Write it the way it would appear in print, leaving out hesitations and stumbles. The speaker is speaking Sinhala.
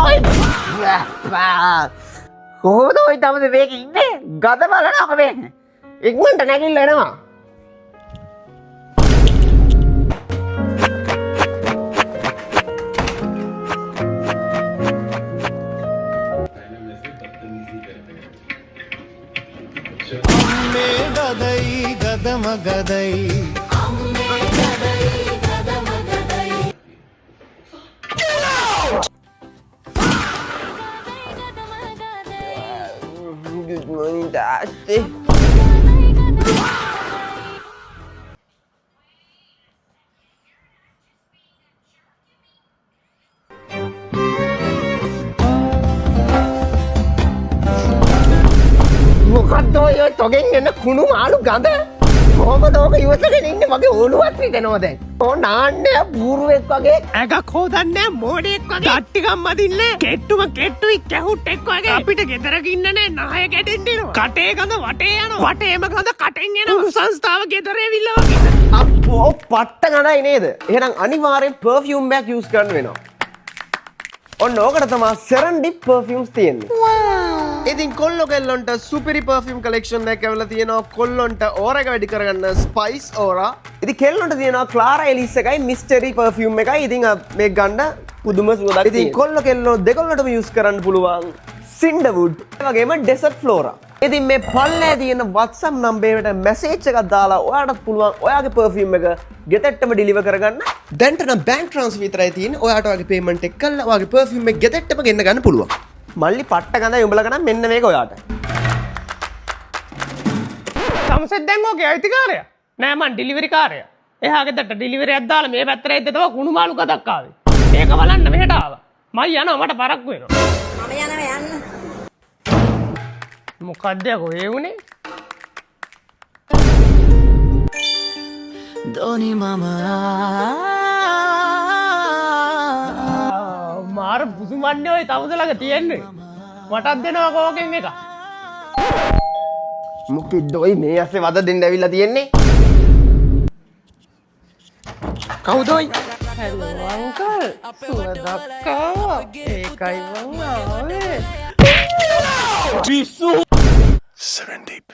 ඔය කොහොමද ඔය තමයි මේක ඉන්නේ ගද බලනවා මේ ඉක්මනට නැගිල්ල එනවා गदम गदई Good morning, Dusty. මොකද්ද ඔය තොගෙන් එන කුණු මාළු ගඳ කොහොමද ඔක ඉවසගෙන ඉන්නේ මගේ ඔළුවත් රිදෙනවා දැන් ඕ නාන්නේ බූරුවෙක් වගේ ඇගක් හොදන්නේ මොඩෙක් වගේ ටට්ටිකම් මදින්නේ කෙට්ටුයි කැහුට්ටෙක් වගේ අපිට ගෙදරක ඉන්න නේ නාය කැඩෙන්න එනවා කටේ ගඳ වටේ යනවා වටේම ගඳ කටෙන් එනවා සංස්ථාව ගෙදර ඇවිල්ලා වගේ අප්පෝ පට්ට ගඳයි නේද එහෙනම් අනිවාර්යෙන් පර්ෆියුම් එකක් යූස් කරන්න වෙනවා ඔන්න ඕකට තමයි සෙරන්ඩිප් පර්ෆියුම්ස් තියෙන්නේ ඉතින් කොල්ලෝ කෙල්ලොන්ට සුපිරි පර්ෆියුම් කලෙක්ෂන් එකක් ඇවිල්ලා තියෙනවා කොල්ලොන්ට ඕරා එක වැඩි කරගන්න ස්පයිස් ඕරා ඉතින් කෙල්ලොන්ට තියෙනවා ක්ලාරා එලිස් එකයි මිස්ටරි පර්ෆියුම් එකයි ඉතින් මේ ගන්න පුදුම සුවඳක් ඉතින් කොල්ලෝ කෙල්ලෝ දෙකොල්ලටම යූස් කරන්න පුළුවන් සින්ඩර්වුඩ් ඒ වගේම ඩෙසර්ට් ෆ්ලෝරා ඉතින් මේ පල්ලේ තියෙන WhatsApp නම්බරයට මැසේජ් එකක් දාලා ඔයාටත් පුළුවන් ඔයාගේ පර්ෆියුම් එක ගෙදරටම ඩිලිවර් කරගන්න දැන්ට නම් බැංක් ට්‍රාන්ස්ෆර් විතරයි තියෙන්නේ ඔයාට ඔයාගේ පේමන්ට් එක කළා ඔයාගේ පර්ෆියුම් එක ගෙදරටම ගෙන්න ගන්න පුළුවන් මල්ලි පට්ට ගඳයි උඹලා ගන්න මෙන්න මේක ඔයාට සමසෙත් දැන් ඕකේ අයිතිකාරයා නෑ මං ඩිලිවරි කාරයා එහා ගෙදරට ඩිලිවරි එකක් දාලා මේ පැත්තට එද්ද තව කුණු මාළු කතක් ආවේ ඒක බලන්න මෙහෙට ආවා මම යනවා මට පරක්කු වෙනවා මම යනවා යන්න මොකද්ද කොහේ වුනේ धोनी मामा මාර බුදුමන්නේ ඔය තවුසලක තියෙන්නේ මටත් දෙනවා කෝකෙන් එක මොකෙද්ද ඔය මේ ඇස්සේ වද දෙන්න ඇවිල්ලා තියෙන්නේ කවුද ඔය හෙලෝ අංකල් සුවදක්කා ඒකයි මං ආවේ Serendip